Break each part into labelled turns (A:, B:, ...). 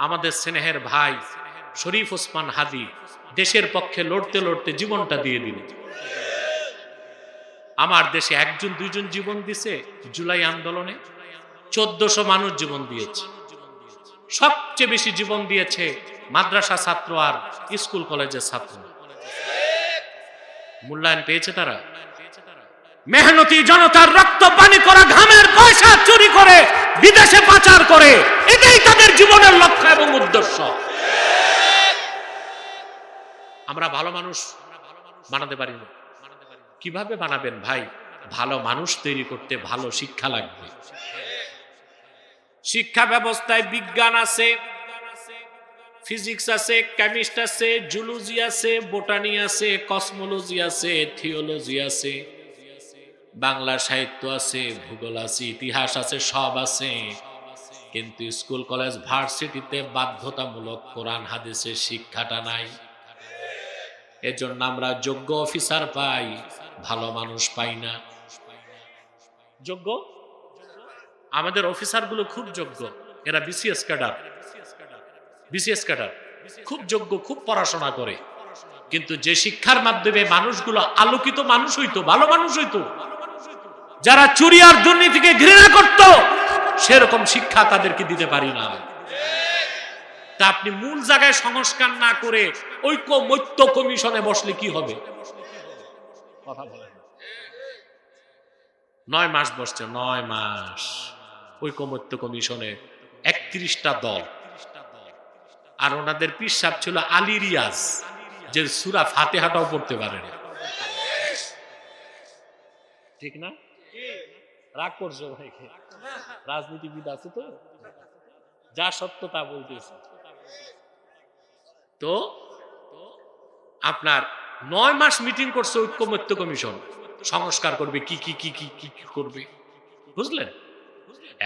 A: আমাদের স্নেহের ভাই শরীফ ওসমান হাদি দেশের পক্ষে লড়তে লড়তে জীবনটা দিয়ে দিল। আমার দেশে একজন দুইজন জীবন দিছে, জুলাই আন্দোলনে 1400 মানুষ জীবন দিয়েছে। সবচেয়ে বেশি জীবন দিয়েছে মাদ্রাসা ছাত্র আর স্কুল কলেজের ছাত্র। মূল্যায়ন পেয়েছে তারা। মেহনতি জনতার রক্ত পানি করা ঘামের পয়সা চুরি করে বিদেশে পাচার করে, এটাই তাদের জীবনের লক্ষ্য এবং উদ্দেশ্য। আমরা ভালো মানুষ বানাতে পারি না। কিভাবে বানাবেন ভাই? ভালো মানুষ তৈরি করতে ভালো শিক্ষা লাগবে। শিক্ষা ব্যবস্থায় বিজ্ঞান আছে, ফিজিক্স আছে, কেমিস্ট আছে, জুলজি আছে, বোটানি আছে, কসমোলজি আছে, থিওলজি আছে, বাংলা সাহিত্য আছে, ভূগোল আছে, ইতিহাস আছে, সব আছে। কিন্তু স্কুল কলেজ ভার্সিটিতে বাধ্যতামূলক কোরআন হাদিসের শিক্ষাটা নাই। এজন্য আমরা যোগ্য অফিসার পাই, ভালো মানুষ পাই না। যোগ্য আমাদের অফিসারগুলো খুব যোগ্য, এরা বিসিএস ক্যাডার, খুব যোগ্য, খুব পড়াশোনা করে। কিন্তু যে শিক্ষার মাধ্যমে মানুষগুলো আলোকিত মানুষ হইতো, ভালো মানুষ হইতো, যারা চুরি আর দুর্নীতিকে ঘৃণা করত, সেরকম শিক্ষা তাদেরকে দিতে পারি না। তা আপনি মূল জায়গায় সংস্কার না করে ঐক্যমত্য কমিশনে বসলে কি হবে? কথা বলেন। 9 মাস বসছে, 9 মাস ঐক্যমত্য কমিশনে, 31টা দল। আর ওনাদের পীর সাহেব ছিল আলী রিয়াজ, যে সূরা ফাতিহাটাও পড়তে পারে না। ঠিক না? রাগ করছো ভাই? রাজনীতিবিদ আছে তো, যা সত্য তা বলতেছে। তো আপনার 9 মাস মিটিং করছে ঐক্যমত্য কমিশন, সংস্কার করবে কি কি কি কি কি কি করবে, বুঝলেন?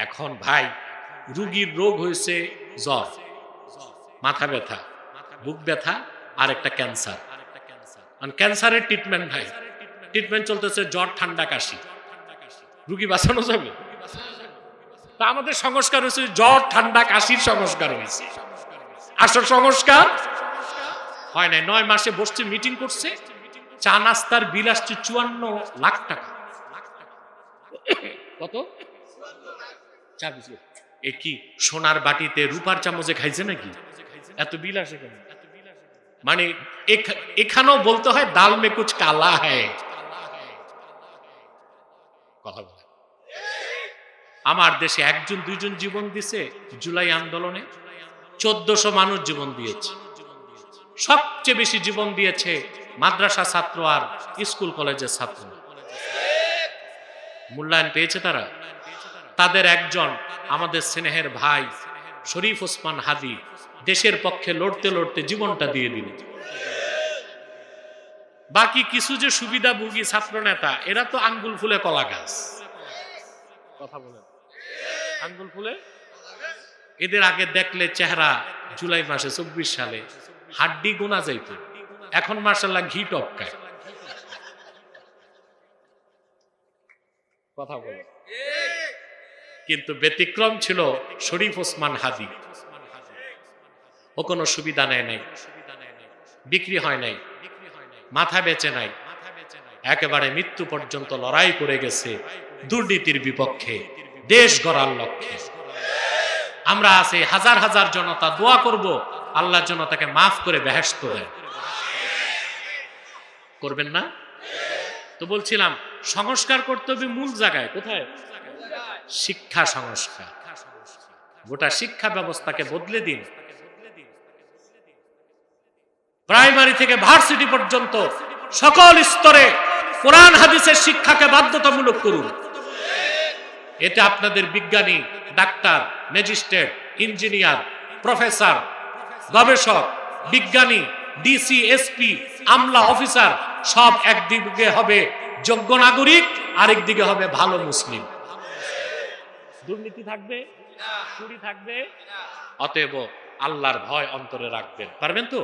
A: এখন ভাই রোগীর রোগ হয়েছে জ্বর, মাথা ব্যথা, বুক ব্যথা আর একটা ক্যান্সার। ক্যান্সারের ট্রিটমেন্ট ভাই, ট্রিটমেন্ট চলতেছে জ্বর ঠান্ডা কাশি। রোগী বাঁচানো যাবে? তা আমাদের সংস্কার হয়েছে জ্বর ঠান্ডা কাশির সংস্কার হয়েছে, আসল সংস্কার হয় নাই। 9 মাসে বসছে, মিটিং করছে, চা নাস্তার বিল আসছে 54 লাখ টাকা। কত? চা বিল এ কি সোনার বাটিতে রূপার চামচে খাইছে নাকি? এত বিল আসে কেন? মানে এখানেও বলতে হয় দাল মে কুছ কালা হ্যায়। কথা বলে। আমার দেশে একজন দুইজন জীবন দিছে, জুলাই আন্দোলনে 1400 মানুষ জীবন দিয়েছে। সবচেয়ে বেশি জীবন দিয়েছে মাদ্রাসা ছাত্র আর স্কুল কলেজের ছাত্র। মূল্যায়ন পেয়েছে তারা। তাদের একজন আমাদের স্নেহের ভাই শরীফ ওসমান হাদি দেশের পক্ষে লড়তে লড়তে জীবনটা দিয়ে দিল। বাকি কিছু যে সুবিধাভোগী ছাত্র নেতা, এরা তো আঙ্গুল ফুলে কলা গাছ। কথা বলেন। আঙ্গুল ফুলে, এদের আগে দেখলে চেহারা জুলাই মাসে 24 সালে হাড্ডি গোনা যাইত, এখন মাশাআল্লাহ ঘি টপকায়। কথা বলে। কিন্তু ব্যতিক্রম ছিল শরীফ ওসমান হাদি। ও কোনো সুবিধা নেয় নাই, বিক্রি হয় নাই, মাথা বেচে নাই, একেবারে মৃত্যু পর্যন্ত লড়াই করে গেছে দুর্নীতির বিপক্ষে, দেশ গড়ার লক্ষ্যে। আমরা আছি হাজার হাজার জনতা দোয়া করব আল্লাহ জনতাকে মাফ করে বেহেশত দেন। করবেন না? তো বলছিলাম সংস্কার করতে হবে মূল জায়গায়। কোথায়? শিক্ষা সংস্কার। গোটা শিক্ষা ব্যবস্থাকে বদলে দিন। প্রাইমারি থেকে ভার্সিটি পর্যন্ত সকল স্তরে কোরআন হাদিসের শিক্ষাকে বাধ্যতামূলক করুন। এতে আপনাদের বিজ্ঞানী, ডাক্তার, ম্যাজিস্ট্রেট, ইঞ্জিনিয়ার, প্রফেসর, গবেষক, বিজ্ঞানী, ডিসি, এসপি, আমলা, অফিসার সব একদিকে হবে যোগ্য নাগরিক, আরেকদিকে হবে ভালো মুসলিম। দুর্নীতি থাকবে, চুরি থাকবে। অতএব আল্লাহর ভয় অন্তরে রাখবেন। পারবেন তো?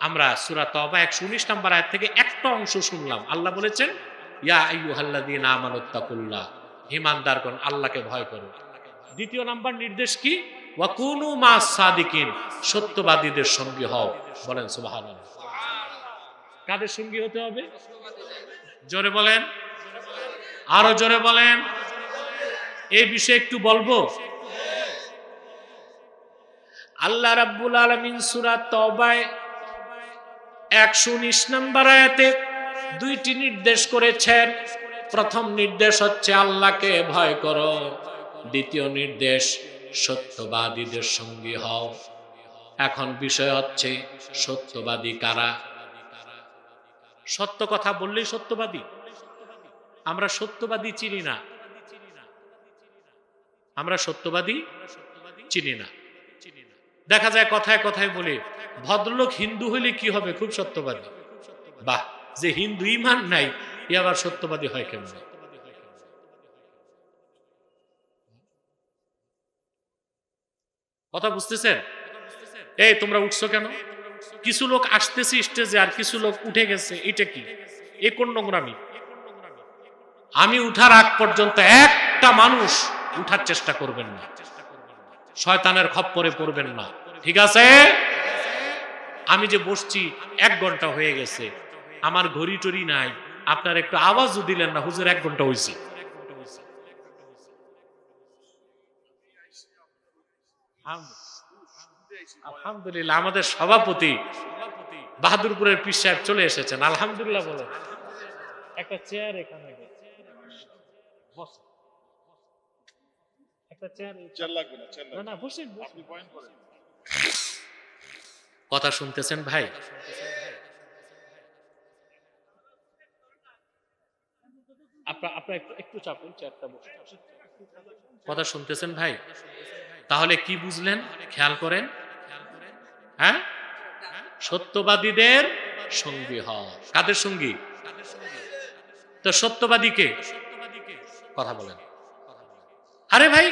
A: আমরা সূরা তওবা 119 নম্বর আয়াত থেকে একটা অংশ শুনলাম। আল্লাহ বলেছেন, ইয়া আইয়ুহাল্লাযীনা আমানুত্তাকুল্লাহ, ঈমানদারগণ আল্লাহকে ভয় করো। দ্বিতীয় নাম্বার নির্দেশ কি? ওয়া কুনু মাস সাদিকিন, সত্যবাদীদের সঙ্গী হও। বলেন সুবহানাল্লাহ। কাদের সঙ্গী হতে হবে? জোরে বলেন, আরো জোরে বলেন। এই বিষয়ে একটু বলবো। আল্লাহ রাব্বুল আলামিন সূরা তওবায় 119 নম্বর আয়াতে দুইটি নির্দেশ করেছেন। প্রথম নির্দেশ হচ্ছে আল্লাহকে ভয় করো, দ্বিতীয় নির্দেশ সত্যবাদীদের সঙ্গী হও। এখন বিষয় হচ্ছে সত্যবাদী কারা? সত্য কথা বললেই সত্যবাদী? আমরা সত্যবাদী চিনি না, আমরা সত্যবাদী চিনি না। দেখা যায় কথায় কথায় বলি ভদ্রলোক হিন্দু হইলে কি হবে, খুব সত্যবাদী। বাহ, যে হিন্দু ঈমান নাই এ আবার সত্যবাদী হয় কেমন? কথা বুঝতেছেন? এই তোমরা উঠছো কেন? কিছু লোক আসতেছে স্টেজে আর কিছু লোক উঠে গেছে, এটা কি? এ কোন নোংরামি? আমি উঠার আগ পর্যন্ত একটা মানুষ উঠার চেষ্টা করবেন না, শয়তানের খপ্পরে পড়বেন না, ঠিক আছে? আমি যে বসছি 1 ঘন্টা হয়ে গেছে, আমার ঘড়ি টড়ি নাই, আপনার একটু আওয়াজও দিলেন না, হুজুর 1 ঘন্টা হয়েছে। আলহামদুলিল্লাহ, আমাদের সভাপতি বাহাদুরপুরের পীর সাহেব চলে এসেছেন, আলহামদুলিল্লাহ। বলেন, একটা চেয়ার এখানে, একটা চেয়ার লাগবে না, না বসেন, আপনি পয়েন্ট করেন। কথা শুনতেছেন ভাই? আপনার একটু চাপুন চেয়ারটা, বসে কথা শুনতেছেন ভাই? তাহলে কি বুঝলেন? খেয়াল করেন। হ্যাঁ, সত্যবাদীদের সঙ্গী হও। কাদের সঙ্গী? তো সত্যবাদীকে কথা বলেন। আরে ভাই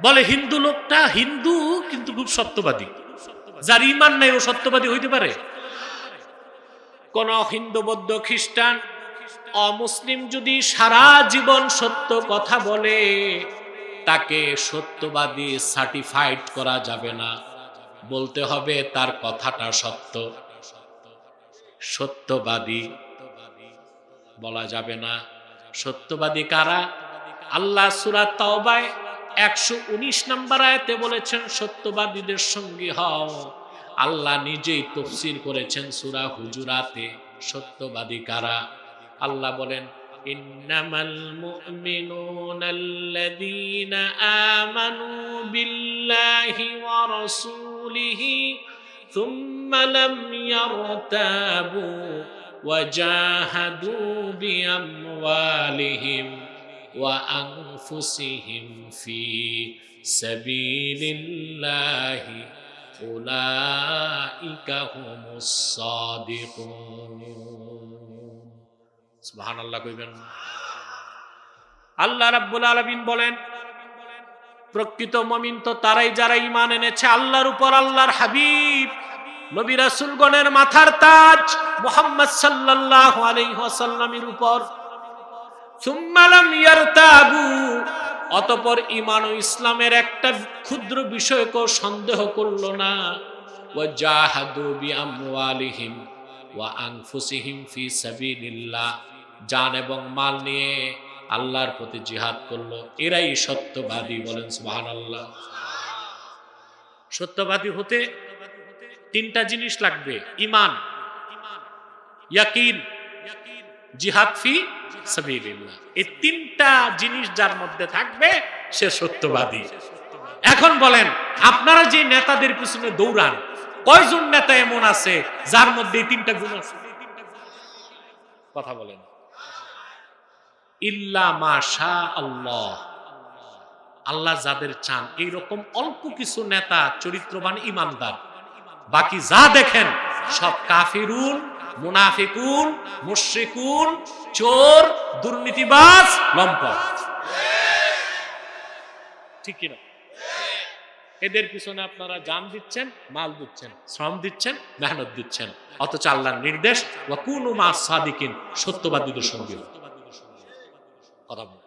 A: বলে হিন্দু লোকটা হিন্দু কিন্তু খুব সত্যবাদী, যার ঈমান নাই ও সত্যবাদী হইতে পারে? কোন হিন্দু, বৌদ্ধ, খ্রিস্টান, অমুসলিম যদি সারা জীবন সত্য কথা বলে তাকে সত্যবাদী সার্টিফাইড করা যাবে না, বলতে হবে তার কথাটা সত্য। সত্যবাদী বলা যাবে না। সত্যবাদী কারা? আল্লাহ সূরা তাওবায় 119 নম্বর আয়াতে বলেছেন সত্যবাদীদের সঙ্গী হও। আল্লাহ নিজেই তাফসীর করেছেন সূরা হুজুরাতে সত্যবাদী কারা। আল্লাহ বলেন, ইন্নামাল মুমিনুনাল্লাযীনা আমানু বিল্লাহি ওয়া রাসূলিহি সুম্মা লাম ইয়ারতাবু ওয়া জাহাদু বিআমওয়ালিহিম ওয়া আনফুসিহিম ফি সাবিলিল্লাহি উলাইকা হুমুস সাদিকুন। সুবহানাল্লাহ কইবেন। আল্লাহ রাব্বুল আলামিন বলেন, প্রকৃত মুমিন তো তারাই যারা ঈমান এনেছে আল্লাহর উপর, আল্লাহর হাবিব নবী রাসূলগণের মাথার তাজ মুহাম্মদ সাল্লাল্লাহু আলাইহি ওয়াসাল্লামের উপর। সুম্মা লাম ইয়ারতাবু, অতঃপর ঈমান ও ইসলামের একটা ক্ষুদ্র বিষয়কেও সন্দেহ করল না। ওয়া জাহাদু বিআমওয়ালিহিম ওয়া আনফুসিহিম ফি সাবিলিল্লাহ, জান এবং মাল নিয়ে আল্লাহর প্রতি জিহাদ করলো, এরাই সত্যবাদী। বলেন সুবহানাল্লাহ। সত্যবাদী হতে 3টা জিনিস লাগবে: ঈমান, ইয়াকিন, জিহাদ ফি সাবিলিল্লাহ। এই 3টা জিনিস যার মধ্যে থাকবে সে সত্যবাদী। এখন বলেন, আপনারা যে নেতাদের পিছনে দৌড়ান, কয়জন নেতা এমন আছে যার মধ্যে এই 3টা গুণ আছে? কথা বলেন। ইল্লা মাশা আল্লাহ, আল্লাহ যাদের চান এইরকম অল্প কিছু নেতা চরিত্রবান ঈমানদার, বাকি যা দেখেন সব কাফিরুন, মুনাফিকুন, মুশরিকুন, চোর, দুর্নীতিবাজ, লম্পট। ঠিক কিনা? এদের পিছনে আপনারা জান দিচ্ছেন, মাল দিচ্ছেন, শ্রম দিচ্ছেন, মেহনত দিচ্ছেন, অথচ আল্লাহর নির্দেশ ওয়া কুনু মাস সাদিকিন, সত্যবাদীদের সঙ্গে। কথা বল।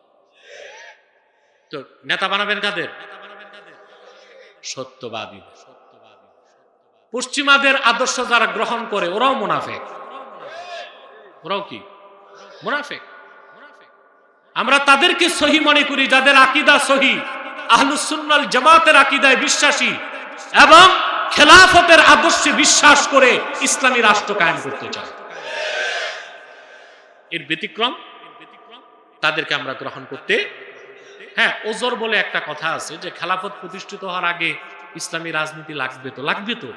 A: তো নেতা বানাবেন কাদের? সত্যবাদী। পশ্চিমাদের আদর্শ যারা গ্রহণ করে ওরাও মুনাফিক। ওরাও কি মুনাফিক? আমরা তাদেরকে সহি মনে করি যাদের আকীদা সহি, আহলুস সুন্নাহ ওয়াল জামাতের আকীদায় বিশ্বাসী এবং খেলাফতের আদর্শে বিশ্বাস করে ইসলামী রাষ্ট্র কায়েম করতে চায়। এর ব্যতিক্রম তাদেরকে আমরা গ্রহণ করতে, হ্যাঁ, ওজর বলে একটা কথা আছে যে খেলাফত প্রতিষ্ঠিত হওয়ার আগে ইসলামী রাজনীতি লাগবে তো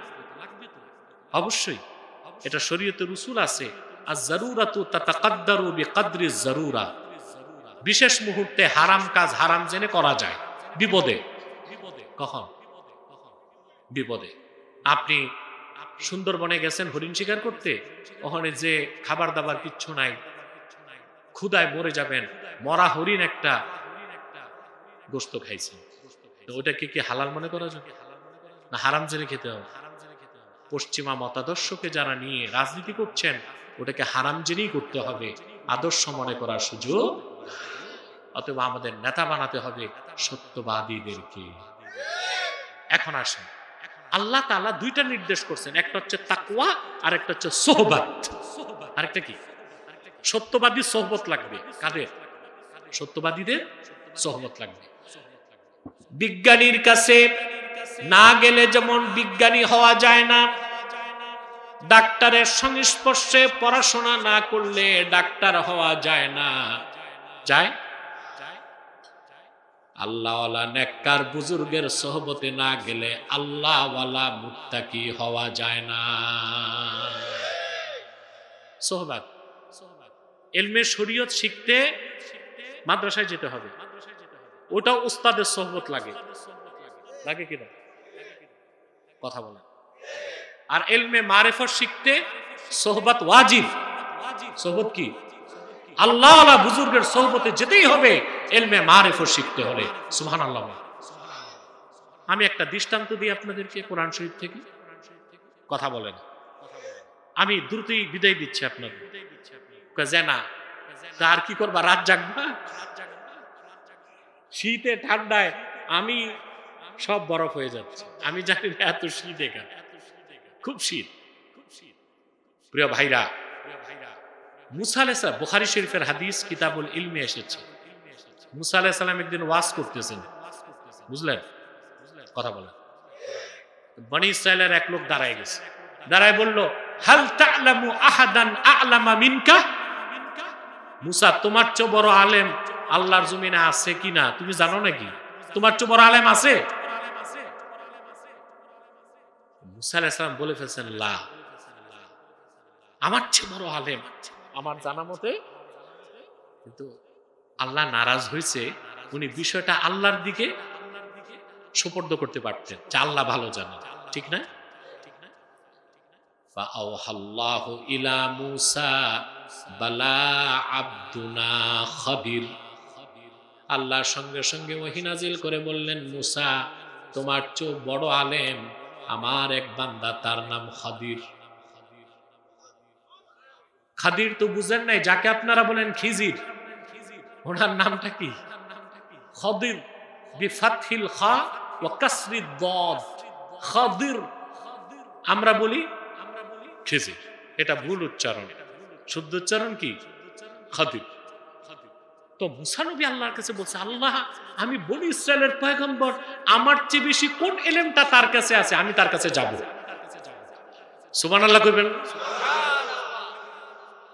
A: অবশ্যই, এটা শরীয়তের উসুল আছে। আয-যারুরাতু তাতাকাদ্দারু বিকদরিজ যারুরা, বিশেষ মুহূর্তে হারাম কাজ হারাম জেনে করা যায়। বিপদে, কখন? বিপদে। আপনি সুন্দরবনে গেছেন হরিণ শিকার করতে, ওখানে যে খাবার দাবার কিচ্ছু নাই, ক্ষুধায় মরে যাবেন, মরা হরিণ একটা গোশত খাইছেন, তো ওটাকে কি হালাল মনে করা যাবে না হারাম জেনে খেতে হবে? পশ্চিমা মতাদর্শকে যারা নিয়ে রাজনীতি করছেন ওটাকে হারাম জেনেই করতে হবে, আদর্শ মনে করার সুযোগ। অতএব আমাদের নেতা বানাতে হবে সত্যবাদীদেরকে। এখন আসেন, আল্লাহ তাআলা দুইটা নির্দেশ করছেন, একটা হচ্ছে তাকওয়া আর একটা হচ্ছে সোহবত। আরেকটা কি? সত্যবাদী সোহবত লাগবে। কাদের? সত্যবাদীদের সোহবত লাগবে। বিজ্ঞানীর কাছে না গেলে যেমন বিজ্ঞানী হওয়া যায় না, ডাক্তারের সংস্পর্শে পড়াশোনা না করলে ডাক্তার হওয়া যায় না, যায়? আল্লাহওয়ালা নেককার বুজুর্গের সোহবতে না গেলে আল্লাহওয়ালা মুত্তাকি হওয়া যায় না। সোহবত, ইলমে শরীয়ত শিখতে মাদ্রাসায় যেতে হবে, ওটাও উস্তাদের সোহবত লাগে। লাগে কিনা? কথা বলেন। আর ইলমে মারিফত শিখতে সোহবত ওয়াজিব। সোহবত কি? আল্লাহওয়ালা বুজুর্গের সোহবতে যেতেই হবে ইলমে মারিফত শিখতে হলে। সুবহানাল্লাহ। আমি একটা দৃষ্টান্ত দিই আপনাদেরকে কোরআন শরীফ থেকে। কথা বলেন। আমি দ্রুতই বিদায় দিচ্ছি আপনাদের। না তার কি করবা, রাত জাগবা? শীতে ঠান্ডায় আমি সব বরফ হয়ে যাচ্ছে, আমি জানি না এত শীত, এখানে খুব শীত। প্রিয় ভাইরা, মুসা আলাইহিস সালাম, বুখারী শরীফের হাদিস কিতাবুল ইলমে এসেছে, মুসা আলাইহিস সালাম একদিন ওয়াজ করতেছেন, বুঝলেন? কথা বলেন। বনি ইসরাইলের এক লোক দাঁড়ায় গেছে, দাঁড়ায় বলল, হাল তা'লামু আহাদান আ'লামা মিনকা? মুসা, তোমার চেয়ে বড় আলেম আল্লাহর জমিনে আছে কিনা তুমি জানো নাকি? তোমার চেয়ে বড় আলেম আছে? মুসা আলাইহিস সালাম বলে ফেলছেন, লা, আমার চেয়ে বড় আলেম আমার জানা মতে। কিন্তু আল্লাহ নারাজ হয়েছে, উনি বিষয়টা আল্লাহর দিকে সুপর্দ করতে পারতেন, যে আল্লাহ ভালো জানেন, ঠিক না? ফাআওহাল্লাহু ইলা মুসা বালা আব্দুনা খাদির, আল্লাহর সঙ্গে সঙ্গে ওহী নাজিল করে বললেন, মুসা, তোমার চেয়ে বড় আলেম আমার এক বান্দা, তার নাম খাদির। খাদির তো বুঝেন নাই, যাকে আপনারা বলেন খিজির, ওনার নামটা কি? খাদির বিফাতহিল খা ওয়া কাসরিদ দাদ, খাদির। আমরা বলি খিজির, এটা ভুল উচ্চারণ, শুদ্ধ উচ্চারণ কি? খাদির। তো মুসা নবী আল্লাহর কাছে বলছে, আল্লাহ, আমি বনি ইসরায়েলের পয়গম্বর, আমার চেয়ে বেশি কোন ইলমটা তার কাছে আছে, আমি তার কাছে যাব। সুবহানাল্লাহ কইবেন।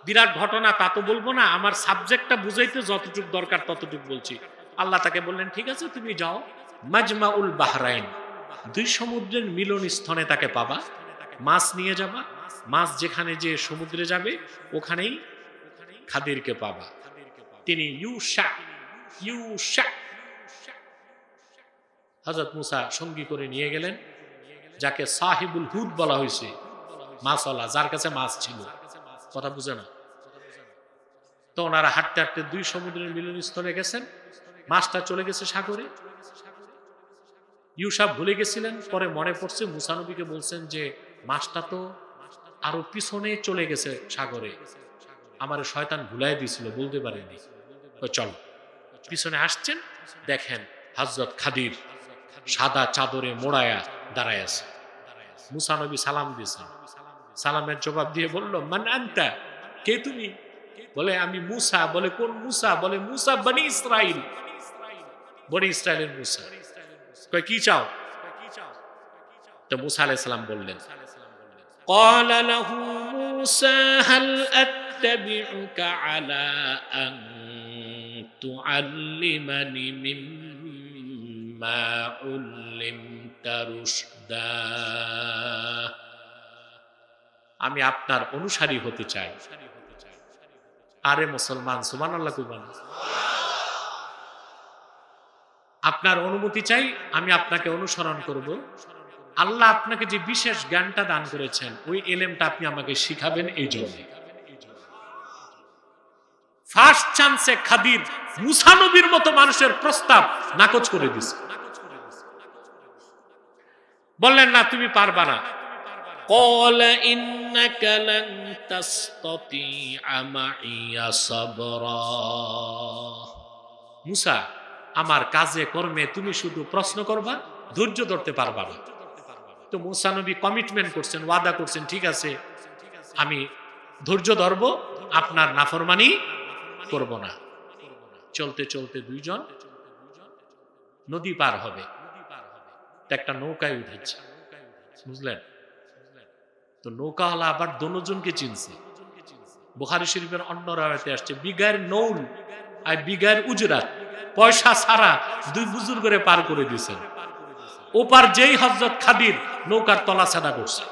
A: বিরাট ঘটনা তা তো বলবো না, আমার সাবজেক্টটা বুঝাইতে যতটুকু দরকার ততটুকু বলছি। আল্লাহ তাকে বললেন, ঠিক আছে, তুমি যাও, মাজমাউল বাহরাইন, দুই সমুদ্রের মিলন স্থানে তাকে পাবা, মাছ নিয়ে যাবা, মাছ যেখানে যে সমুদ্রে যাবে ওখানেই খাদিরকে পাবা। তিনি হযরত মুসা সঙ্গী করে নিয়ে গেলেন, যাকে সাহিবুল হুদ বলা হয়েছে, মাছওয়ালা, যার কাছে মাছ ছিল। কথা বুঝে না? তো ওনারা হাঁটতে হাঁটতে দুই সমুদ্রের মিলনস্থলে গেছেন, মাছটা চলে গেছে সাগরে। ইউসা ভুলে গেছিলেন, পরে মনে পড়ছে, মুসা নবীকে বলছেন যে মাছটা তো আরো পিছনে চলে গেছে সাগরে, আমার শয়তান ভুলাই দিয়েছিল, বলতে পারেনি। চল, পিছনে আসছেন, দেখেন হযরত খাদির সাদা চাদরে মোড়ায়া দাঁড়ায় আছে। মুসা নবী সালাম দিয়েছেন, সালামের জবাব দিয়ে বলল, মান আনতা, কে তুমি? বলে আমি মুসা। বলে কোন মুসা? বলে মুসা বনি ইসরাইল, বনি ইসরাইলের মুসা। কয় কি চাও? তো মুসা আলাইহিস সালাম বললেন, قال له موسى هل أتبعك على أن تعلمني مما علمت رشدا। আমি আপনার অনুসারী হতে চাই। আরে মুসলমান, সুবহানাল্লাহ কইবেন। আপনার অনুমতি চাই, আমি আপনাকে অনুসরণ করব। আল্লাহ আপনাকে যে বিশেষ জ্ঞানটা দান করেছেন, ওই এলেমটা আপনি আমাকে শিখাবেন। এই জন্য ফার্স্ট চান্সে খাদির মুসা নবীর মতো মানুষের প্রস্তাব নাকচ করে দিছে। বললেন না, তুমি পারবা না। قال إنك لن تستطيع معي صبرا। মুসা, আমার কাজে কর্মে তুমি শুধু প্রশ্ন করবা, ধৈর্য ধরতে পারবা না। তো মুসা নবী কমিটমেন্ট করছেন, ওয়াদা করছেন, ঠিক আছে আমি ধৈর্য ধরব, আপনার নাফরমানি করব না। চলতে চলতে দুইজন নদী পার হবে, একটা নৌকায় উঠেছে, বুঝলেন? তো নৌকাওয়ালা আবার দোনোজনকে চিনছে। বুখারী শরীফের অন্য রাওয়াতে আসছে, বিগার নৌল আর বিগার উজরাত, পয়সা ছাড়া দুই বুজুর্গরে পার করে দিয়েছেন। ওপার যেই হযরত খাদির নৌকার তলা ছাড়া করছে,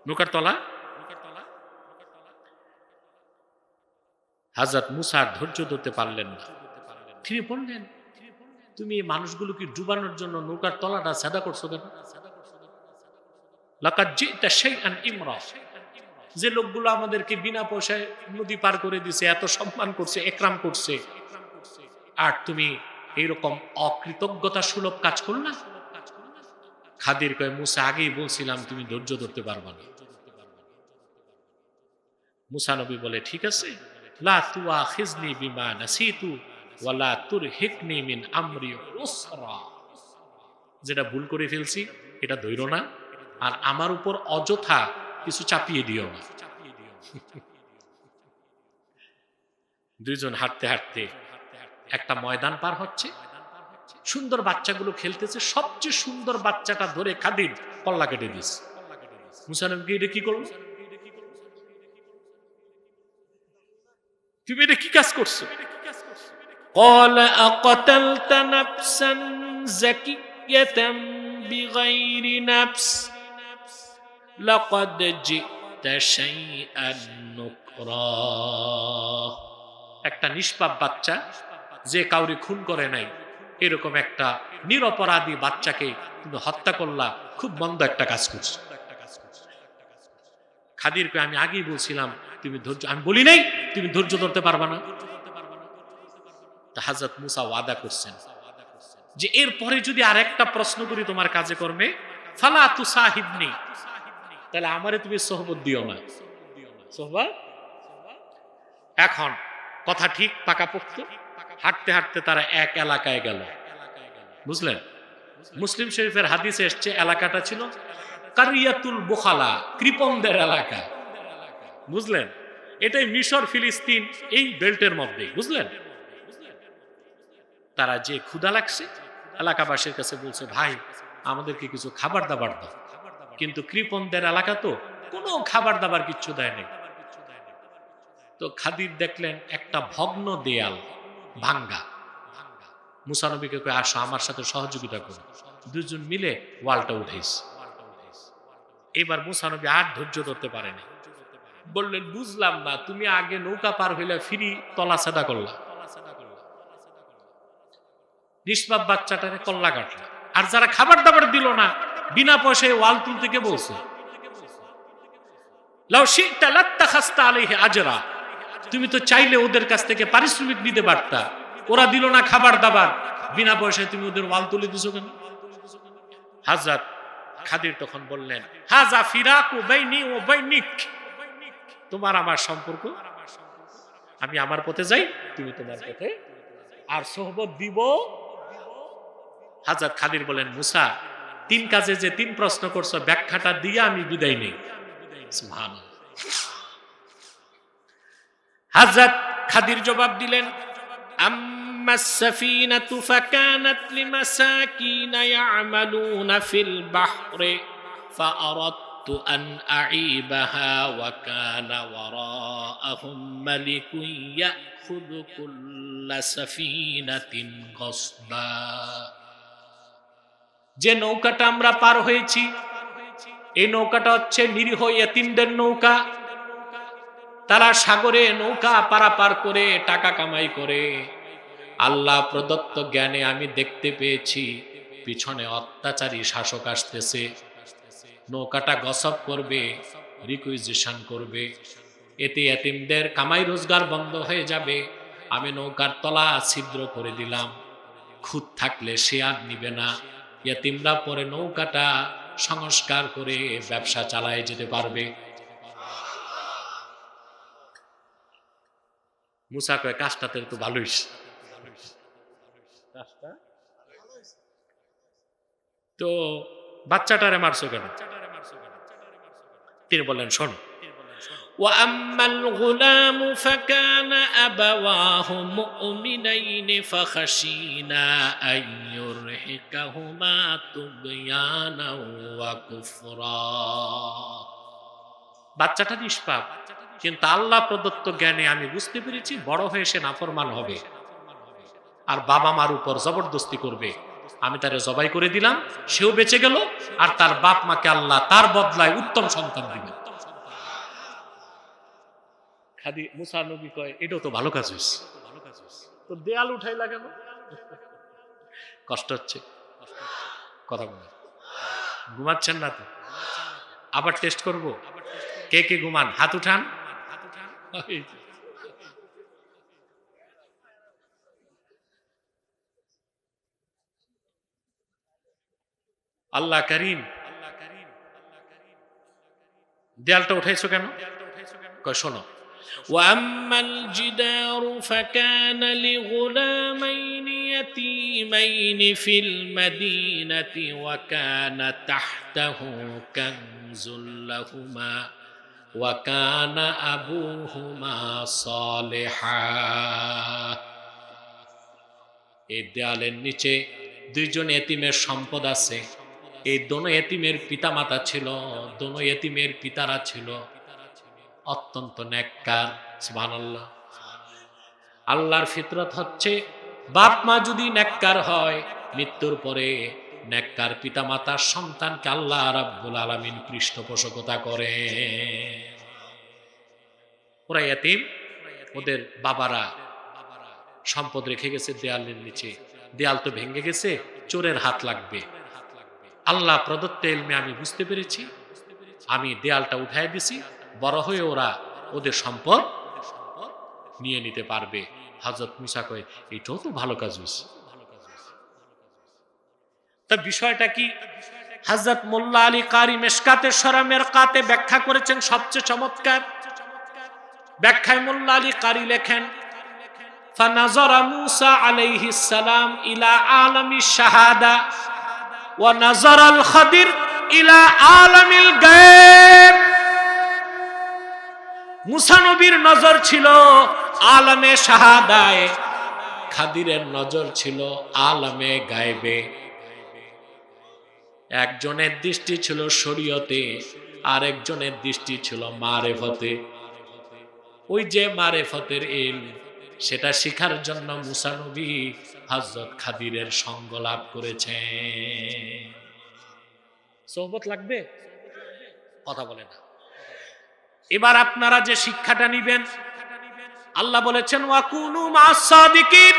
A: নৌকার তলা। হযরত মুসা ধৈর্য ধরতে পারলেন না, তিনি বললেন, তুমি মানুষগুলোকে ডুবানোর জন্য নৌকার তলাটা ছাড়া করছো কেন? লাকাদ জিতা শাইআন ইমরা, যে লোকগুলো আমাদেরকে বিনা পয়সায় নদী পার করে দিছে, এত সম্মান করছে, একরাম করছে, আর তুমি এইরকম অকৃতজ্ঞতা সুলভ কাজ করলা? খাদির কয়, মুসা আগেই বলছিলাম তুমি ধৈর্য ধরতে পারবা না। মুসা নবী বলে, ঠিক আছে, লা তুআখিজনি বিমা নাসিতু ওয়া লা তুরহিকনি মিন আমরি উসরা। যেটা ভুল করে ফেলছি এটা ধইরো না, আর আমার উপর অযথা কিছু চাপিয়ে দিও না। দুইজন হাঁটতে হাঁটতে একটা ময়দান পার হচ্ছে, সুন্দর বাচ্চাগুলো খেলতেছে, সবচেয়ে সুন্দর বাচ্চাটা ধরে খাদির কল্লা কেটে দিয়েছে। মুসা নবী এটা কি করলো? তুমি এটা কি কাজ করছো? قال أقتلت نفسا زكية بغير نفس لقد جئت شيئا نكرا। একটা নিষ্পাপ বাচ্চা যে কাউরে খুন করে নাই, এরকম একটা নিরপরাধী বাচ্চাকে তুমি হত্যা করলা, খুব মন্দ একটা কাজ করছো। খাদিরকে আমি আগেই বলছিলাম তুমি ধৈর্য, আমি বলি নাই তুমি ধৈর্য ধরতে পারবা না। হযরত মুসা ওয়াদা করছেন যে এরপরে যদি আর একটা প্রশ্ন করি তোমার কাজে কর্মে, ফালা তুসাহিবনি, তাহলে আমারে তুমি সোহবত দিও না। সোহবত। এখন কথা ঠিক পাকাপোক্ত। হাঁটতে হাঁটতে তারা এক এলাকায় গেল, বুঝলেন? মুসলিম শরীফের হাদিসে এসছে এলাকাটা ছিল কারিয়াতুল বুখালা, কৃপণদের এলাকা, বুঝলেন? এটাই মিশর ফিলিস্তিন এই বেল্টের মধ্যে, বুঝলেন? তারা যে ক্ষুধা লাগছে এলাকাবাসীর কাছে বলছে, ভাই আমাদেরকে কিছু খাবার দাবার দাও। কিন্তু কৃপণদের এলাকা তো কোনো খাবার দাবার কিচ্ছু দেয় নাই। তো খাদির দেখলেন একটা ভগ্ন দেয়াল, ভাঙ্গা। মুসা নবীকে কয়, আসো আমার সাথে সহযোগিতা করো। দুজন মিলে ওয়ালটা উঠেছে। এবার মুসা নবী আর ধৈর্য ধরতে পারেনি, বললেন, বুঝলাম না, তুমি আগে নৌকা পার হইলে ফিরি তলা ছাদা করলা, নিষ্পাপ বাচ্চাটারে কল্লা কাটলা, আর যারা খাবার দাবার দিল না, বিনা পয়সায় ওয়াল তুলতে কে বলছে? লাউ শি'তা লাত্তাখাযতা আলাইহি আজরা, তুমি তো চাইলে ওদের কাছ থেকে পারিশ্রমিক নিতে পারতা, ওরা দিল না খাবার দাবার, বিনা পয়সায় তুমি ওদের ওয়াল তুলে দিছো কেন? হযরত খাদির তখন বললেন, হাযা ফিরাকু বাইনি ওয়া বাইনিক, তোমার আমার সম্পর্ক, আমি আমার পথে যাই, তুমি তোমার পথে, আর সোহবত দিব হযরত খাদির বলেন, মুসা, 3 কাজে যে 3 প্রশ্ন করছো ব্যাখ্যাটা দিয়ে আমি বিদায় নেই। সুবহানাল্লাহ। হযরত খাদির জবাব দিলেন, আম্মাস সাফিনাতু ফাকানাত লিমাসাকিনা ইয়ামালুনা ফিল বাহরি ফাআরাদতু আন আঈবাহা ওয়া কানা ওয়ারাআহুম মালিকুন ইয়াখুযু কুল্লা সাফিনাতিন গসবা। যে নৌকাটা আমরা পার হয়েছি, এই নৌকাটা হচ্ছে নিরীহ ইয়েতিমদের নৌকা। তারা সাগরে নৌকা পারাপার করে টাকা কামাই করে। আল্লাহ প্রদত্ত জ্ঞানে আমি দেখতে পেয়েছি পিছনে অত্যাচারী শাসক আসতেছে, নৌকাটা গসব করবে, রিকুইজিশন করবে, এতে ইয়েতিমদের কামাই রোজগার বন্ধ হয়ে যাবে। আমি নৌকার তলা ছিদ্র করে দিলাম, খুঁত থাকলে সে আর নিবে না, ইয়েতিমরা পরে নৌকাটা সংস্কার করে ব্যবসা চালায় যেতে পারবে। মুসা কয়, কাজটাতে তো ভালোই। তো বাচ্চাটারে মারছো কেন? তিনি বললেন, শোন, وَأَمَّا الْغُلَامُ فَكَانَ أَبَوَاهُ مُؤْمِنَيْنِ فَخَشِينَا أَن يُرْهِقَهُمَا طُغْيَانًا وَكُفْرًا। বাচ্চাটা নিষ্পাপ, কিন্তু আল্লাহ প্রদত্ত জ্ঞানে আমি বুঝতে পেরেছি বড় হয়ে সে নাফরমান হবে আর বাবা মার উপর জবরদস্তি করবে। আমি তারে জবাই করে দিলাম, সেও বেঁচে গেল, আর তার বাপ মাকে আল্লাহ তার বদলায় উত্তম সন্তান দিবেন। খাদি মুসা নবী কয়, এটাও তো ভালো কাজ হয়েছে, তো দেয়াল উঠাই লাগানো কষ্ট হচ্ছে। কথা বলে ঘুমাচ্ছেন না তো? আবার টেস্ট করব, কে কে ঘুমান হাত উঠান। আল্লাহ করিম, দেয়ালটা উঠাইছো কেন? কয়, শোনো, وَأَمَّا الْجِدَارُ فَكَانَ لِغُلَامَيْنِ يَتِيمَيْنِ فِي الْمَدِينَةِ وَكَانَ تَحْتَهُ كَنْزٌ لَهُمَا وَكَانَ أَبُوهُمَا صَالِحًا। এই দেয়ালের নিচে 2 জন এতিমের সম্পদ আছে। এই দোনো এতিমের পিতামাতা ছিল, দোনো এতিমের পিতারা ছিল অত্যন্ত নেককার। সুবহানাল্লাহ। আল্লাহর ফিতরত হচ্ছে বাপ মা যদি নেককার হয়, মৃত্যুর পরে নেককার পিতামাতার সন্তানকে আল্লাহ রাব্বুল আলামিন পৃষ্ঠপোষকতা করে। ওরা এতিম, ওদের বাবারা সম্পদ রেখে গেছে দেয়ালের নিচে, দেয়াল তো ভেঙে গেছে, চোরের হাত লাগবে। আল্লাহ প্রদত্ত ইলমে আমি বুঝতে পেরেছি, আমি দেয়ালটা উঠায় দিছি, বড় হয়ে ওরা ওদের সম্পদ নিয়ে নিতে পারবে। হযরত মুসা কয়, এটাও তো ভালো কাজ হয়েছে। তা বিষয়টা কি? হযরত মোল্লা আলী কারি মেশকাতে শরমের কাতে ব্যাখ্যা করেছেন সবচেয়ে চমৎকার ব্যাখ্যায়। মোল্লা আলী কারি লেখেন, ফানাজারা মুসা আলাইহিস সালাম ইলা আলামি শাহাদা ওয়া নাজারাল খাদির ইলা আলামিল গায়ব। মুসা নবীর নজর ছিল আলামে শাহাদায়, খাদিরের নজর ছিল আলামে গায়বে। একজনের দৃষ্টি ছিল শরীয়তে, আর একজনের দৃষ্টি ছিল মারেফতে। ওই যে মারেফতের ইলম, সেটা শিখার জন্য মুসা নবী হযরত খাদিরের সঙ্গ লাভ করেছেন। সোহবত লাগবে, কথা বলে না। এবার আপনারা যে শিক্ষাটা নিবেন, আল্লাহ বলেছেন ওয়াকুনু মা'আস সাদিকিন,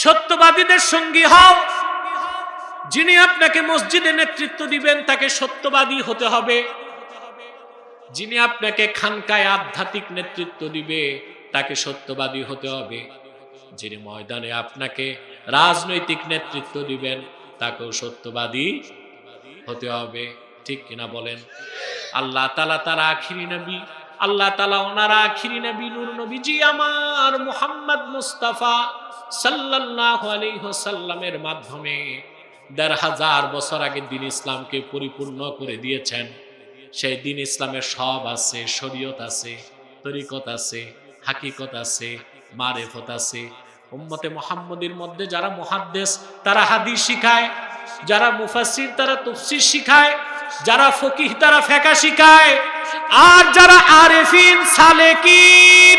A: সত্যবাদীদের সঙ্গী হও। যিনি আপনাকে মসজিদে নেতৃত্ব দিবেন তাকে সত্যবাদী হতে হবে, যিনি আপনাকে খানকায় আধ্যাত্মিক নেতৃত্ব দিবে তাকে সত্যবাদী হতে হবে, যিনি ময়দানে আপনাকে রাজনৈতিক নেতৃত্ব দিবেন তাকেও সত্যবাদী হতে হবে। ঠিক কিনা বলেন? আল্লাহ তাআলা তার আখিরি নবী, আল্লাহ তাআলা ওনার আখিরি নবী নূর নবীজি আমার মুহাম্মদ মুস্তাফা সাল্লাল্লাহু আলাইহি ওয়াসাল্লামের মাধ্যমে 1500 বছর আগে দিন ইসলামকে পরিপূর্ণ করে দিয়েছেন। সেই দিন ইসলামের সব আছে, শরীয়ত আছে, তরিকত আছে, হাকিকত আছে, মারেফত আছে। উম্মতে মুহাম্মদীর মধ্যে যারা মুহাদ্দিস তারা হাদিস শিখায়, যারা মুফাসসির তারা তাফসীর শিখায়, যারা ফকিহ তারা ফিকহ শিখায়, আর যারা আরিফিন সালেকিন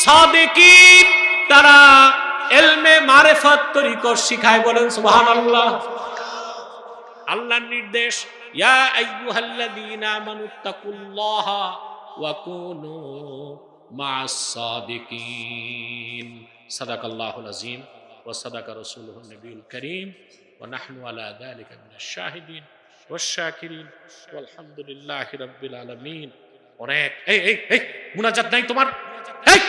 A: সাদিকিন তারা ইলমে মারিফত তরিকত শিখায়। বলেন সুবহানাল্লাহ। আল্লাহর নির্দেশ, ইয়া আইয়ুহাল্লাযীনা আমানুত্তাকুল্লাহা ওয়া কুনু মা'আস সাদিকিন। সাদাকাল্লাহুল আযীম ওয়া সাদাকা রাসূলুহুন নবিয়ুল কারীম ওয়া নাহনু আলা যালিকা মিনাশ শাহিদিন ওয়াশ শাকিরিন ওয়ালহামদুলিল্লাহি রাব্বিল আলামিন। অনেক এই মুনাজাত নাই তোমার? এই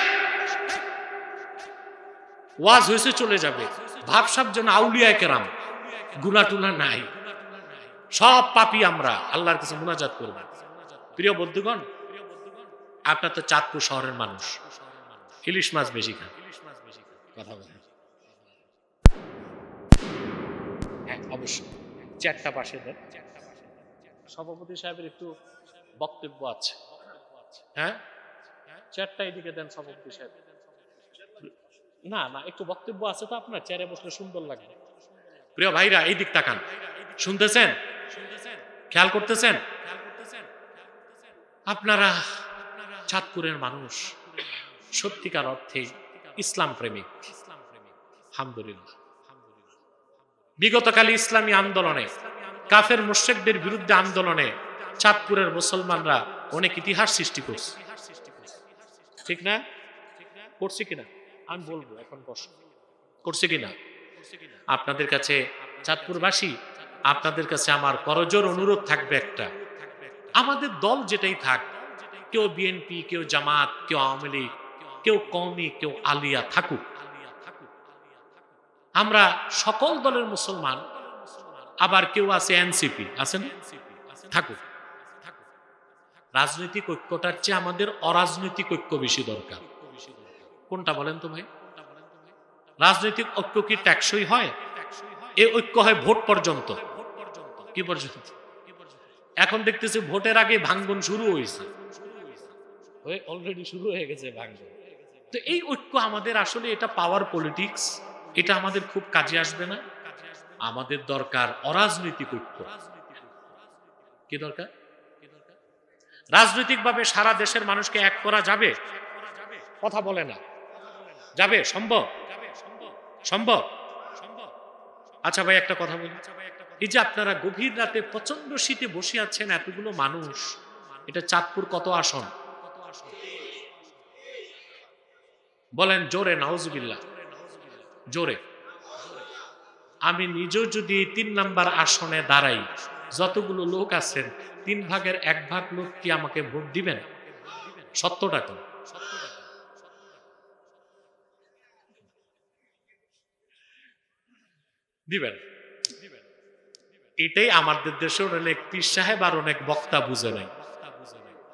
A: ওয়াজ হয়েছে চলে যাবে, ভাবসাব যেন আউলিয়ায়ে কেরাম, গুনাহ টুনা নাই, সব পাপী আমরা, আল্লাহর কাছে মুনাজাত করব। প্রিয় বন্ধুগণ, আপনার তো চাঁদপুর শহরের মানুষ, ইলিশ মাছ বেশি খান, কথা বলেন। হ্যাঁ অবশ্যই, চেয়ারটা পাশে দেন। সভাপতি সাহেবের একটু বক্তব্য আছে। হ্যাঁ চেয়ারটা এদিকে দেন সভাপতি সাহেব। না না, একটু বক্তব্য আছে তো, আপনার চেয়ারে বসলে সুন্দর লাগে। প্রিয় ভাইরা এই দিক তাকান, শুনতেছেন, খেয়াল করতেছেন? আপনারা চাঁদপুরের মানুষ, সত্যিকার অর্থে ইসলাম প্রেমিক, আলহামদুলিল্লাহ। বিগতকালে ইসলামী আন্দোলনে, কাফের মুশরিকদের বিরুদ্ধে আন্দোলনে চাঁদপুরের মুসলমানরা অনেক ইতিহাস সৃষ্টি করছে, ঠিক না? করছে কিনা আমি বলবো, এখন বসো, করছে কিনা? আপনাদের কাছে চাঁদপুরবাসী, আপনাদের কাছে আমার করজোর অনুরোধ থাকবে একটা, আমাদের দল যেটাই থাক, কেউ বিএনপি, কেউ জামাত, কেউ আওয়ামী লীগ, কেউ কওমি, কেউ আলিয়া থাকুক, আমরা সকল দলের মুসলমান। আবার কেউ আছে এনসিপি, আছেন, থাকুক। রাজনৈতিক ঐক্যটার চেয়ে আমাদের অরাজনৈতিক ঐক্য বেশি দরকার। কোনটা বলেন তো ভাই? রাজনৈতিক ঐক্য কি টেকসই হয়? এই ঐক্য হয় ভোট পর্যন্ত। কি পর্যন্ত? এখন দেখতেছি ভোটের আগে ভাঙন শুরু হয়েছে, অলরেডি শুরু হয়ে গেছে ভাঙন। তো এই ঐক্য আমাদের আসলে, এটা পাওয়ার পলিটিক্স, এটা আমাদের খুব কাজে আসবে না। আমাদের দরকার অরাজনৈতিক ঐক্য। কি দরকার? রাজনৈতিকভাবে সারা দেশের মানুষকে এক করা যাবে? কথা বলে না, যাবে? সম্ভব? সম্ভব? আচ্ছা ভাই একটা কথা বলি, এই যে আপনারা গভীর রাতে প্রচন্ড শীতে বসে আছেন এতগুলো মানুষ, এটা চাঁদপুর কত আসন বলেন জোরে? নাউজুবিল্লাহ, জোরে। আমি নিজেও যদি 3 নাম্বার আসনে দাঁড়াই, যতগুলো লোক আছেন 3 ভাগের 1 ভাগ লোক কি আমাকে ভোট দিবেন? 70 টাকা দিবেন? এটাই আমাদের দেশের অনেক পীর সাহেব আর অনেক বক্তা বুঝে নাই,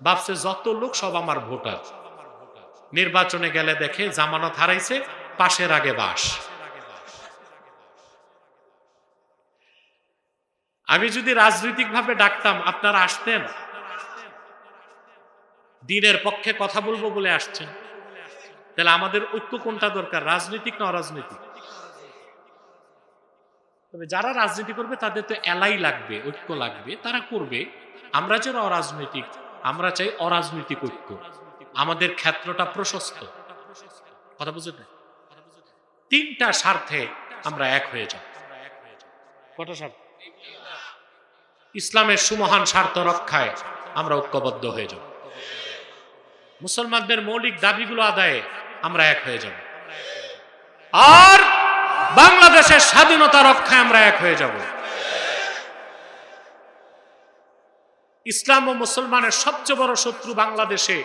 A: ভাবছে যত লোক সব আমার ভোটার। নির্বাচনে গেলে দেখে জামানত হারাইছে, পাশের আগে বাস। আমি যদি রাজনৈতিক ভাবে ডাকতাম, আপনারা আসতেন? দ্বীনের পক্ষে কথা বলবো বলে আসছেন। তাহলে আমাদের ঐক্য কোনটা দরকার, রাজনৈতিক না অরাজনৈতিক? তবে যারা রাজনীতি করবে তাদের তো এলাই লাগবে, ঐক্য লাগবে, তারা করবে। আমরা যারা অরাজনৈতিক, আমরা চাই অরাজনৈতিক ঐক্য। আমাদের ক্ষেত্রটা প্রশস্ত, কথা বুঝতে? 3টা স্বার্থে আমরা এক হয়ে যাব। কত স্বার্থ? ইসলামের সুমহান স্বার্থ রক্ষায় আমরা ঐক্যবদ্ধ হয়ে যাব। মুসলমানদের মৌলিক দাবিগুলো আদায়ে আমরা এক হয়ে যাব। আর বাংলাদেশের স্বাধীনতা রক্ষায় আমরা এক হয়ে যাব। ইসলাম ও মুসলমানের সবচেয়ে বড় শত্রু বাংলাদেশে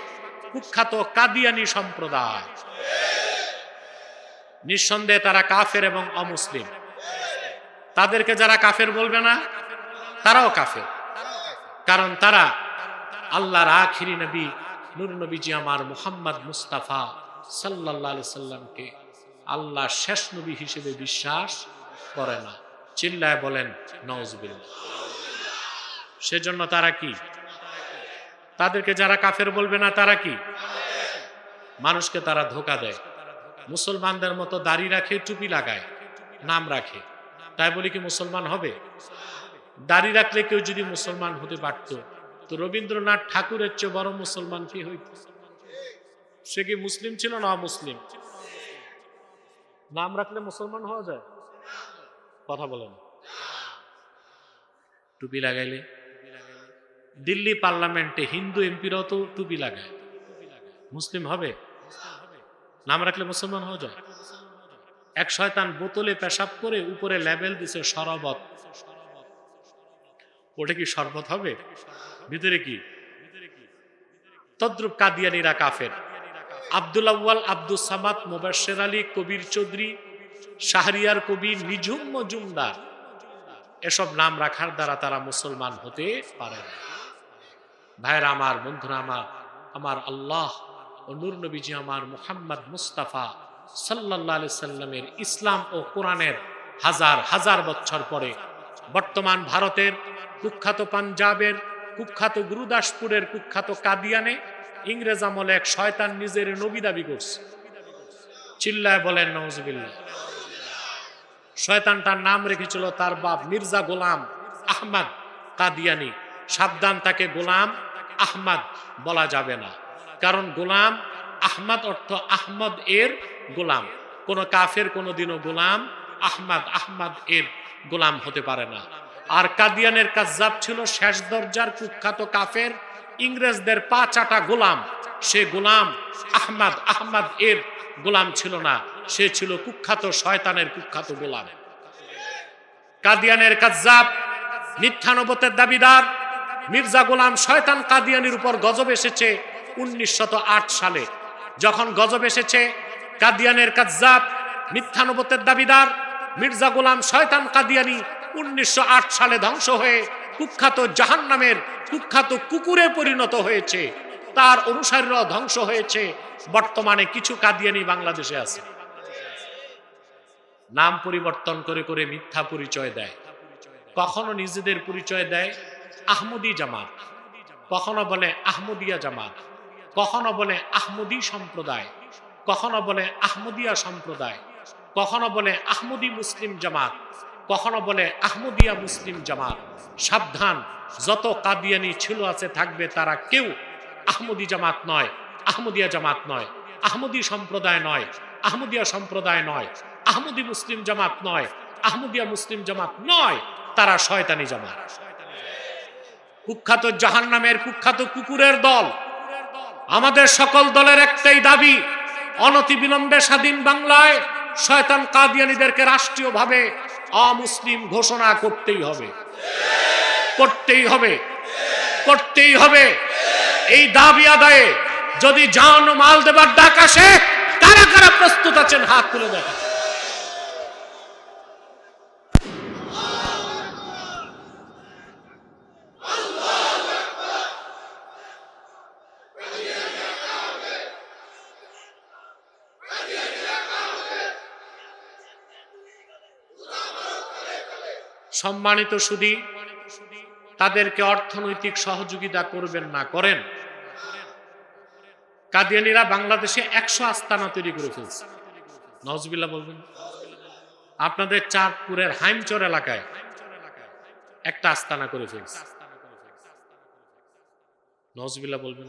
A: কুখ্যাত কাদিয়ানি সম্প্রদায়। নিঃসন্দেহে তারা কাফের এবং অমুসলিম। তাদেরকে যারা কাফের বলবে না, তারাও কাফের, কারণ তারা আল্লাহর আখিরি নবী নূর নবীজি আমার মুহাম্মদ মুস্তাফা সাল্লাল্লাহু আলাইহি সাল্লামকে আল্লাহর শেষ নবী হিসেবে বিশ্বাস করে না। চিল্লায় বলেন নাউজুবিল্লাহ। সেজন্য তারা কি, তাদেরকে যারা কাফের বলবে না তারা কি, মানুষকে তারা ধোঁকা দেয়। মুসলমানদের মতো দাড়ি রাখে, টুপি লাগায়, নাম রাখে, তাই বলি কি মুসলমান হবে? দাড়ি রাখলে কেউ যদি মুসলমান হতে পারত, তো রবীন্দ্রনাথ ঠাকুরের চেয়ে বড় মুসলমান কি হইত? সে কি মুসলিম ছিল না অমুসলিম? নাম রাখলে মুসলমান হওয়া যায়? কথা বলেন। টুপি লাগাইলে দিল্লি পার্লামেন্টে হিন্দু এমপিরাও তো টুপি লাগায়, মুসলিম হবে? নাম রাখলে মুসলমান হওয়া যায়? এক শয়তান বোতলে পেশাব করে উপরে লেবেল দিছে শরবত, ওটা কি শরবত হবে? ভিতরে কি? তদ্রুপ কাদিয়ানীরা কাফের। আব্দুল আউয়াল, আব্দুল সামাদ, মুবাশশির আলী, কবির চৌধুরী, শাহরিয়ার কবি, নিঝুম মজুমদার, এসব নাম রাখার দ্বারা তারা মুসলমান হতে পারে না। ভাইরা আমার, বন্ধুরা আমার, আমার আল্লাহ ও নূর নবীজি আমার মুহাম্মদ মুস্তাফা সাল্লাল্লাহু আলাইহি সাল্লামের ইসলাম ও কোরআনের হাজার হাজার বছর পরে বর্তমান ভারতের কুখ্যাত পাঞ্জাবের কুখ্যাত গুরুদাসপুরের কুখ্যাত কাদিয়ানে ইংরেজ আমলে এক শয়তান নিজের নবী দাবি করছে। চিল্লায় বলেন নাউজুবিল্লাহ। শয়তানটার নাম রেখেছিল তার বাপ মির্জা গোলাম আহমদ কাদিয়ানি। সাবধান, তাকে গোলাম আহমদ বলা যাবে না, কারণ গোলাম আহমদ অর্থ আহমদ এর গোলাম। কোন কাফের কোনদিনও গোলাম আহমদ এর গোলাম হতে পারে না। আর কাদিয়ানের কাজ্জাব ছিল শেষ দরজার কুখ্যাত কাফের, ইংরেজদের পা চাটা গোলাম। সে গোলাম আহমদ এর গোলাম ছিল না, সে ছিল কুখ্যাত শয়তানের কুখ্যাত গোলাম। কাদিয়ানের কাজ্জাব, মিথ্যা নবুয়তের দাবিদার মির্জা গোলাম শয়তান কাদিয়ানির উপর গজব এসেছে 1908 সালে। যখন গজব এসেছে, কাদিয়ানের কাজ্জাব, মিথ্যা নবুয়তের দাবিদার মির্জা গোলাম শয়তান কাদিয়ানি 1908 সালে ধ্বংস হয়ে কুখ্যাত জাহান্নামের কুখ্যাত কুকুরে পরিণত হয়েছে। তার অনুসারীরাও ধ্বংস হয়েছে। বর্তমানে কিছু কাদিয়ানি বাংলাদেশে আছে, নাম পরিবর্তন করে করে মিথ্যা পরিচয় দেয়। কখনো নিজেদের পরিচয় দেয় আহমদি জামাত, কখনো বলে আহমদিয়া জামাত, কখনো বলে আহমদি সম্প্রদায়, কখনো বলে আহমদিয়া সম্প্রদায়, কখনো বলে আহমদি মুসলিম জামাত, কখনো বলে আহমদিয়া মুসলিম জামাত। সাবধান, যত কাদিয়ানি ছিল আছে থাকবে, তারা কেউ আহমদি জামাত নয়, আহমদিয়া জামাত নয়, আহমদি সম্প্রদায় নয়, আহমদিয়া সম্প্রদায় নয়, আহমদি মুসলিম জামাত নয়, আহমদিয়া মুসলিম জামাত নয়, তারা শয়তানি জামাত। কুখ্যাত জাহান্নামের কুখ্যাত কুকুরের দল। আমাদের সকল দলের একটাই দাবি, অনতিবিলম্বে স্বাধীন বাংলায় শয়তান কাদিয়ানীদেরকে রাষ্ট্রীয়ভাবে অমুসলিম ঘোষণা করতেই হবে, করতেই হবে, করতেই হবে। এই দাবি আদায়ে যদি জান ও মাল দেবার ডাক আসে, কারা কারা প্রস্তুত আছেন হাত তুলে দেখা। সম্মানিত সুধী, তাদেরকে অর্থনৈতিক সহযোগিতা করবেন না, করেন। কাদিয়ানীরা বাংলাদেশে 100 আস্তানা তৈরি করে ফেলছে। নাউজুবিল্লাহ বলবেন। আপনাদের চাঁদপুরের হাইমচর এলাকায় একটা আস্তানা করে ফেলছে। নাউজুবিল্লাহ বলবেন।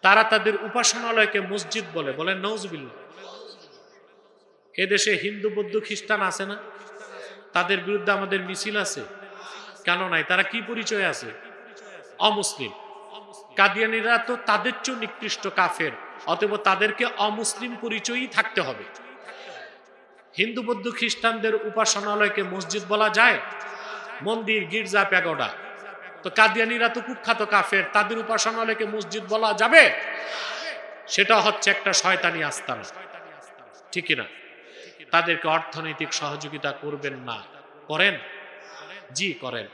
A: তারা তাদের উপাসনালয়কে মসজিদ বলে, বলেন নাউজুবিল্লাহ। এদেশে হিন্দু বৌদ্ধ খ্রিস্টান আছে না? তাদের বিরুদ্ধে আমাদের মিছিল আছে কেন নাই? তারা কি পরিচয় আছে? অমুসলিম। কাদিয়ানীরা তো তাদের চেয়ে নিকৃষ্ট কাফের, অতএব তাদেরকে অমুসলিম পরিচয়ই থাকতে হবে। হিন্দু বৌদ্ধ খ্রিস্টানদের উপাসনালয়কে মসজিদ বলা যায়? মন্দির, গির্জা, প্যাগোডা। তো কাদিয়ানীরা তো কুখ্যাত কাফের, তাদের উপাসনালয়কে মসজিদ বলা যাবে? সেটা হচ্ছে একটা শয়তানি আস্তানা, ঠিক না? তাদেরকে অর্থনৈতিক সহযোগিতা করবেন না, করেন? জি করেন।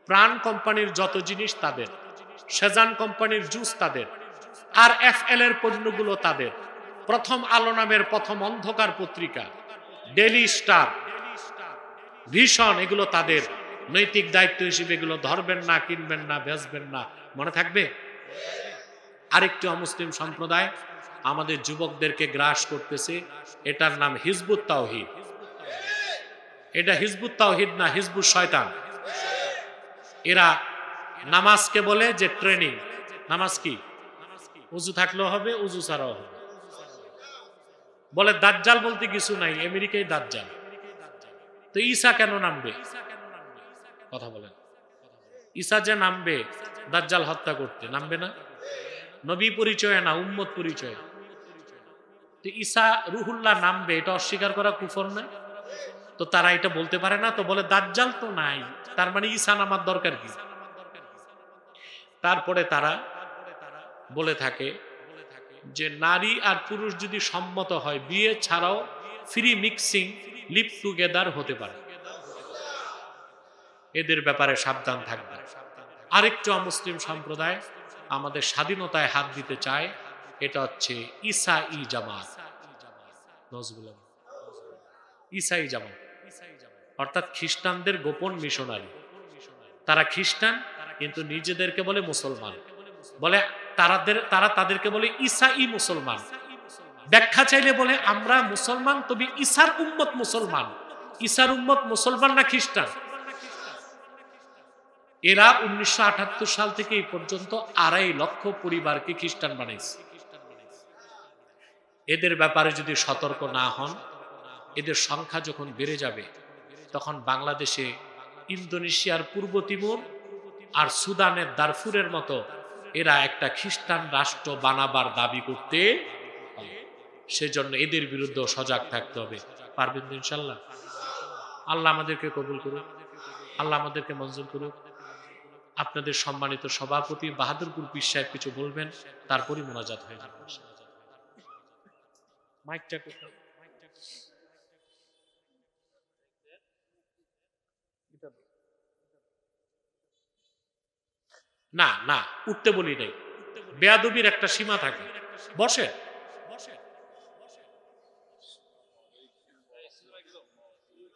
A: প্রাণ কোম্পানির যত জিনিস তাদের, সেজান কোম্পানির জুস তাদের, আর FL এর পণ্যগুলো তাদের। প্রথম আলো নামের প্রথম অন্ধকার পত্রিকা, ডেইলি স্টার, ভীষণ, এগুলো তাদের নৈতিক দায়িত্ব হিসেবে এগুলো ধরবেন না, কিনবেন না, বেচবেন না, মনে থাকবে। আরেকটি অমুসলিম সম্প্রদায় আমাদের যুবকদেরকে গ্রাস করতেছে, এটার নাম হিজবুত তাওহীদ। এটা হিজবুত তাওহীদ না, হিজবুত শয়তান। এরা নামাজকে বলে যে ট্রেনিং, নামাজ কি উজু থাকলেও হবে, উজু ছাড়াও হবে। বলে দাজ্জাল বলতে কিছু নাই, আমেরিকায় দাজ্জাল। তো ঈসা কেন নামবে? কথা বলেন, ঈসা যে নামবে দাজ্জাল হত্যা করতে, নামবে না? নবী পরিচয় না, উম্মত পরিচয়। তো ঈসা রুহুল্লাহ নামবে, এটা অস্বীকার করা কুফর না? তো তারা এটা বলতে পারে না, তো বলে দাজ্জাল তো নাই, তার মানে ঈসা নামার দরকার কি? তারপরে তারা বলে থাকে যে নারী আর পুরুষ যদি সম্মত হয়, বিয়ে ছাড়াও ফ্রি মিক্সিং, লিভ টুগেদার হতে পারে। এদের ব্যাপারে সাবধান থাকবে। আরেকটা মুসলিম সম্প্রদায় আমাদের স্বাধীনতায় হাত দিতে চায়, এটা হচ্ছে ঈসাই জামাত। নজরুল্লাহ, ঈসাই জামাত অর্থাৎ খ্রিস্টানদের গোপন মিশনারি। তারা খ্রিস্টান কিন্তু নিজেদেরকে বলে মুসলমান, বলে তারা তাদেরকে বলে ঈসাই মুসলমান। ব্যাখ্যা চাইলে বলে আমরা মুসলমান, তবে ঈসার উম্মত মুসলমান। ঈসার উম্মত মুসলমান না খ্রিস্টান? এরা 1978 সাল থেকে এই পর্যন্ত 2.5 লক্ষ পরিবারকে খ্রিস্টান বানাইছে। এদের ব্যাপারে যদি সতর্ক না হন, এদের সংখ্যা যখন বেড়ে যাবে, তখন বাংলাদেশে ইন্দোনেশিয়ার পূর্ব তিমুর আর সুদানের দারফুরের মতো এরা একটা খ্রিস্টান রাষ্ট্র বানাবার দাবি করতে, সেজন্য এদের বিরুদ্ধে সজাগ থাকতে হবে। পারবেন তো ইনশাল্লাহ? আল্লাহ আমাদেরকে কবুল করুন, আল্লাহ আমাদেরকে মঞ্জুর করুন। আপনাদের সম্মানিত সভাপতি বাহাদুরপুর পীর সাহেব কিছু বলবেন, তারপরই মোনাজাত হয়ে যাবে। মাইকটা কোথায়? না না, উঠতে বলি নাই, বেয়াদবির একটা সীমা থাকে। বসে